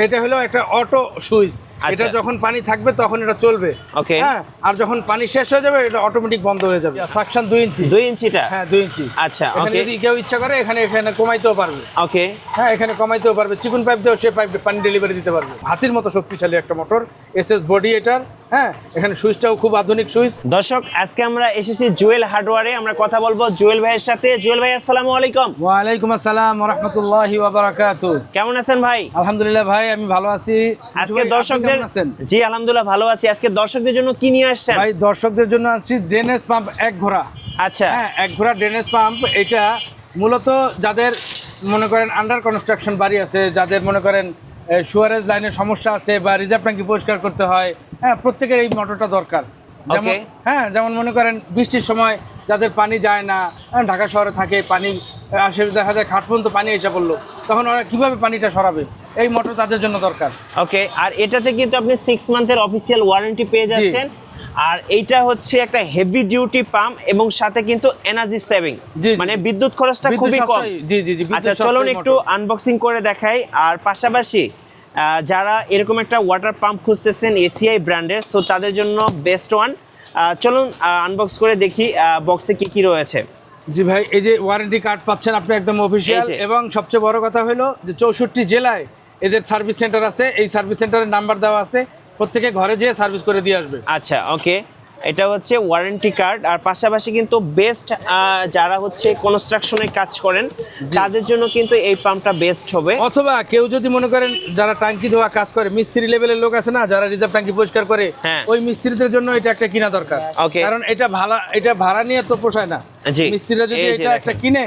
এটা হলো একটা অটো সুইচ। এটা যখন পানি থাকবে তখন এটা চলবে। ওকে। হ্যাঁ, আর যখন পানি শেষ হয়ে যাবে এটা অটোমেটিক বন্ধ হয়ে যাবে। সাকশন 2 ইঞ্চি। 2 ইঞ্চিটা? হ্যাঁ 2 ইঞ্চি। আচ্ছা, এখানে ওকে। যদি কেউ ইচ্ছা করে এখানে কমাইতেও পারবে। ওকে। হ্যাঁ, এখানে কমাইতেও পারবে। চিকন পাইপ দিয়েও সে পাইপ পানি ডেলিভারি দিতে পারবে। হাতির মতো শক্তিশালী একটা মোটর, এসএস বডি এটার। হ্যাঁ, এখানে সুইচটাও খুব আধুনিক সুইচ। দর্শক, আজকে আমরা এসেছি জুয়েল হার্ডওয়্যারে। আমরা কথা বলবো জুয়েল ভাইয়ের সাথে। জুয়েল ভাই, আসসালামু আলাইকুম। ওয়ালাইকুম আসসালাম ওয়া রাহমাতুল্লাহি ওয়া বারাকাতুহু। কেমন আছেন ভাই? আলহামদুলিল্লাহ ভাই, আমি ভালো আছি। আজকে দর্শকদের, জি আলহামদুলিল্লাহ ভালো আছি। আজকে দর্শকদের জন্য কি নিয়ে আসছেন ভাই? দর্শকদের জন্য আসছি ড্রেনেজ পাম্প এক ঘোড়া। আচ্ছা। হ্যাঁ, এক ঘোড়া ড্রেনেজ পাম্প। এটা মূলত যাদের মনে করেন আন্ডার কনস্ট্রাকশন বাড়ি আছে, যাদের মনে করেন সুয়ারেজ লাইনের সমস্যা আছে বা রিজার্ভ ট্যাঙ্কি পরিষ্কার করতে হয়, হ্যাঁ প্রত্যেকের এই মোটরটা দরকার। যেমন হ্যাঁ, যেমন মনে করেন বৃষ্টির সময় যাদের পানি যায় না, ঢাকা শহরে থাকে, পানি আসে, দেখা যায় খাট পর্যন্ত পানি এসে পড়লো, তখন ওরা কীভাবে পানিটা সরাবে? এই মোটর তাদের জন্য দরকার। ওকে। আর এটাতে কিন্তু আপনি 6 মান্থের অফিসিয়াল ওয়ারেন্টি পেয়ে যাচ্ছেন। আর এইটা হচ্ছে একটা হেভি ডিউটি পাম্প এবং সাথে কিন্তু এনার্জি সেভিং, মানে বিদ্যুৎ খরচটা খুবই কম। জি জি জি। আচ্ছা, চলুন একটু আনবক্সিং করে দেখাই। আর পাশাপাশি যারা এরকম একটা ওয়াটার পাম্প খুঁজতেছেন এসিআই ব্র্যান্ডের, সো তাদের জন্য বেস্ট ওয়ান। চলুন আনবক্স করে দেখি বক্সে কি কি রয়েছে। জি ভাই, এই যে ওয়ারেন্টি কার্ড পাচ্ছেন আপনি একদম অফিসিয়াল। এবং সবচেয়ে বড় কথা হলো যে 64 জেলায় এদের সার্ভিস সেন্টার আছে। এই সার্ভিস সেন্টারের নাম্বার দেওয়া আছে, প্রত্যেকে ঘরে যেয়ে সার্ভিস করে দিয়ে আসবে। আচ্ছা, ওকে। এটা হচ্ছে ওয়ারেন্টি কার্ড। আর পাশাপাশি কিন্তু বেস্ট যারা হচ্ছে কনস্ট্রাকশনের কাজ করেন তাদের জন্য কিন্তু এই পাম্পটা বেস্ট হবে। অথবা কেউ যদি মনে করেন যারা টাঙ্কি ধোয়া কাজ করে, মিস্ত্রি লেভেলের লোক আছে না, যারা রিজার্ভ টাঙ্কি পরিষ্কার করে, ওই মিস্ত্রিদের জন্য এটা একটা কিনা দরকার। কারণ এটা ভাড়া নিয়ে তো পোষায় না। মিস্ত্রিরা যদি এটা একটা কিনে,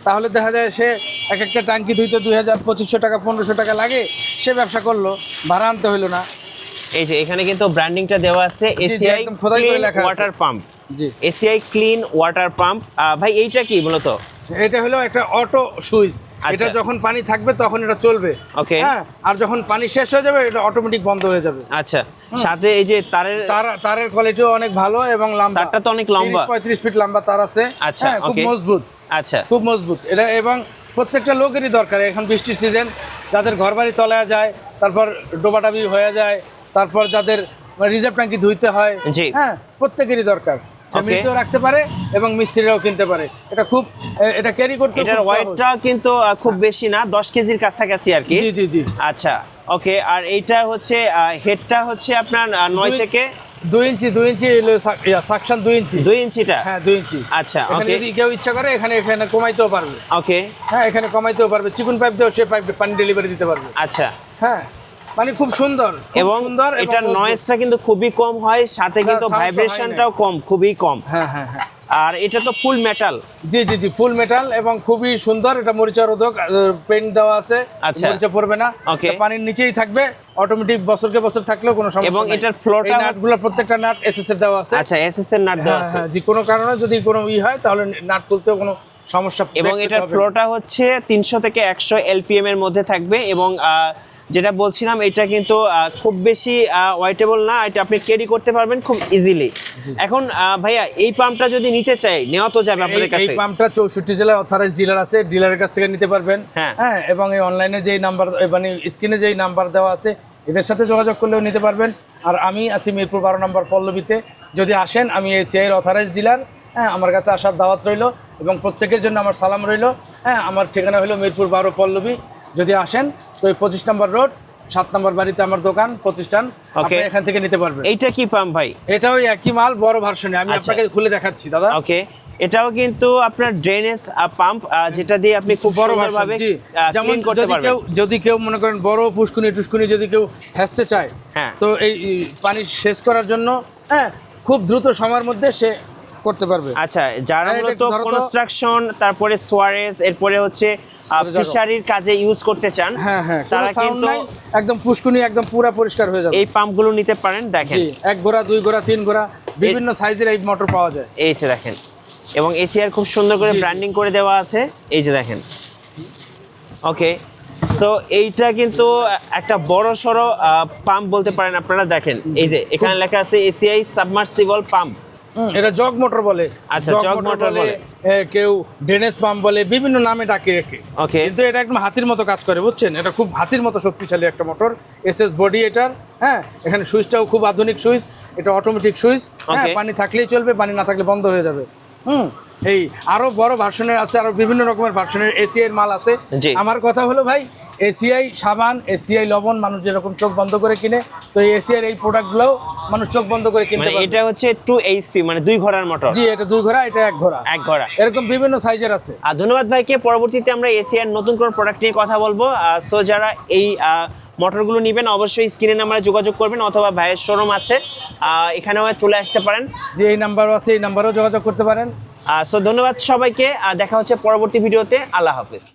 তাহলে দেখা যায় সে এক একটা টাঙ্কি ধুইতে 2000, 2500 টাকা, 1500 টাকা লাগে, সে ব্যবসা করলো, ভাড়া আনতে হইলো না। এই যে এখানে কিন্তু ব্র্যান্ডিংটা দেওয়া আছে, এসিআই ক্লিন ওয়াটার পাম্প। জি, এসিআই ক্লিন ওয়াটার পাম্প। ভাই এইটা কি মূলত? এটা হলো একটা অটো সুইচ। এটা যখন পানি থাকবে তখন এটা চলবে। ওকে। হ্যাঁ, আর যখন পানি শেষ হয়ে যাবে এটা অটোমেটিক বন্ধ হয়ে যাবে। আচ্ছা, সাথে এই যে তারের কোয়ালিটিও অনেক ভালো এবং লম্বা। তারটা তো অনেক লম্বা, 35 ফিট লম্বা তার আছে। আচ্ছা, খুব মজবুত। আচ্ছা, খুব মজবুত এটা। এবং প্রত্যেকটা লোকেরই দরকার। এখন বৃষ্টির সিজন, যাদের ঘরবাড়ি তলায় যায়, তারপর ডোবাডাবি হয়ে যায়, তারপর যাদের রিজার্ভ ট্যাঙ্কি ধুইতে হয়, হ্যাঁ প্রত্যেকেরই দরকার। মিস্ত্রিও রাখতে পারে এবং মিস্ত্রিরাও কিনতে পারে। এটা ক্যারি করতে, এটার ওয়েটটা কিন্তু খুব বেশি না, 10 কেজির কাছাকাছি আর কি। জি জি জি। আচ্ছা, ওকে। আর এইটা হচ্ছে হেডটা হচ্ছে আপনার 9 থেকে 2 ইঞ্চি। 2 ইঞ্চি সাকশন 2 ইঞ্চি। 2 ইঞ্চিটা? হ্যাঁ 2 ইঞ্চি। আচ্ছা, এখানে যদি কেউ ইচ্ছা করে এখানে কমাইতেও পারবে। ওকে। হ্যাঁ, এখানে কমাইতেও পারবে। চিকন পাইপ দিয়েও সে পাইপ পানি ডেলিভারি দিতে পারবে। আচ্ছা। হ্যাঁ, মানে খুব সুন্দর এবং এটার নয়েজটা কিন্তু খুবই কম হয়, সাথে কিন্তু ভাইব্রেশনটাও কম, খুবই কম। হ্যাঁ হ্যাঁ হ্যাঁ। আর এটা তো ফুল মেটাল। জি জি জি, ফুল মেটাল এবং খুবই সুন্দর। এটা মরিচা রোধক, পেইন্ট দেওয়া আছে, মরিচা পড়বে না, পানির নিচেই থাকবে অটোমেটিক, বছরকে বছর থাকলেও কোনো সমস্যা নেই। এবং এটার ফ্লোরটা, নাটগুলো প্রত্যেকটা নাট এসএস এর দেওয়া আছে। আচ্ছা, এসএস এর নাট দেওয়া আছে। হ্যাঁ, যে কোনো কারণে যদি কোনো হয় তাহলে নাট তুলতেও কোনো সমস্যা। এবং এটার ফ্লোরটা হচ্ছে 300 থেকে 100 এলপিএম এর মধ্যে থাকবে। এবং যেটা বলছিলাম, এটা কিন্তু খুব বেশি ওয়েটেবল না, এটা আপনি ক্যারি করতে পারবেন খুব ইজিলি। এখন ভাইয়া, এই পাম্পটা যদি নিতে চাই, নেওয়া তো যাবে আপনাদের কাছে? এই পাম্পটা 64 জেলায় অথরাইজড ডিলার আছে, ডিলারের কাছ থেকে নিতে পারবেন। হ্যাঁ, এবং এই অনলাইনে যেই নাম্বার, মানে স্ক্রিনে যেই নাম্বার দেওয়া আছে, এদের সাথে যোগাযোগ করলেও নিতে পারবেন। আর আমি আছি মিরপুর 12 নম্বর পল্লবীতে। যদি আসেন, আমি এসিআই অথরাইজড ডিলার। হ্যাঁ, আমার কাছে আসার দাওয়াত রইল এবং প্রত্যেকের জন্য আমার সালাম রইল। হ্যাঁ, আমার ঠিকানা হলো মিরপুর 12 পল্লবী। যদি আসেন তো 25 নম্বর রোড, 7 নম্বর বাড়িতে আমার দোকান, প্রতিষ্ঠান। আপনি এখান থেকে নিতে পারবেন। এইটা কি পাম্প ভাই? এটাও একই মাল, বড় ভার্সনে। আমি আপনাকে খুলে দেখাচ্ছি দাদা। ওকে। এটাও কিন্তু আপনার ড্রেনেজ পাম্প, যেটা দিয়ে আপনি খুব বড় ভাবে ক্লিন করতে পারবেন। যদি কেউ মনে করেন বড় পুষ্কুনি যদি কেউ হেসতে চায়, তো এই পানি শেষ করার জন্য খুব দ্রুত সময়ের মধ্যে সে করতে পারবে। আচ্ছা, যারা মূলত কনস্ট্রাকশন, তারপরে সোয়ারেজ, এরপরে হচ্ছে ফিশারির কাজে ইউজ করতে চান, তারা কিন্তু একদম পুষ্কুনি একদম পুরো পরিষ্কার হয়ে যাবে। এই পাম্পগুলো নিতে পারেন। দেখেন, 1 ঘোড়া, 2 ঘোড়া, 3 ঘোড়া, বিভিন্ন সাইজের এই মোটর পাওয়া যায়। এই যে দেখেন, এবং এসিআর খুব সুন্দর করে ব্র্যান্ডিং করে দেওয়া আছে। এই যে দেখেন। ওকে। সো এইটা কিন্তু একটা বড় সড়ো পাম্প বলতে পারেন আপনারা। দেখেন, এই যে এখানে লেখা আছে এসিআই সাবমার্সিবল পাম্প। এটা জগ মোটর বলে। আচ্ছা, জগ মোটর বলে। কেউ ড্রেনেজ পাম্প বলে, বিভিন্ন নামে ডাকে একে। ওকে। কিন্তু এটা একদম হাতির মতো কাজ করে, বুঝছেন? এটা খুব হাতির মতো শক্তিশালী একটা মোটর। এসএস বডি এটার। হ্যাঁ, এখানে সুইচটাও খুব আধুনিক সুইচ, এটা অটোমেটিক সুইচ। হ্যাঁ, পানি থাকলেই চলবে, পানি না থাকলে বন্ধ হয়ে যাবে। এই আরো বড় ভার্সনের আছে, আরো বিভিন্ন রকমের ভার্সনের এসিআই এর মাল আছে। আমার কথা হলো ভাই, এসিআই সাবান, এসিআই লবণ মানুষ যেরকম চোখ বন্ধ করে কিনে, তো এই এসিআই এই প্রোডাক্টগুলোও মানুষ চোখ বন্ধ করে কিনতে পারে। এটা হচ্ছে 2 HP, মানে 2 ঘোড়ার মোটর। জি, এটা 2 ঘোড়া, এটা 1 ঘোড়া। 1 ঘোড়া, এরকম বিভিন্ন সাইজের আছে। আর ধন্যবাদ ভাইকে। পরবর্তীতে আমরা এসিআই এর নতুন কোন প্রোডাক্ট নিয়ে কথা বলবো। সো যারা এই মোটরগুলো নেবেন অবশ্যই স্ক্রিনে নাম্বারে যোগাযোগ করবেন, অথবা ভাইয়ের শোরুম আছে এখানেও চলে আসতে পারেন। যে এই নাম্বারও আছে, এই নাম্বারেও যোগাযোগ করতে পারেন। সো ধন্যবাদ সবাইকে, দেখা হচ্ছে পরবর্তী ভিডিওতে। আল্লাহ হাফেজ।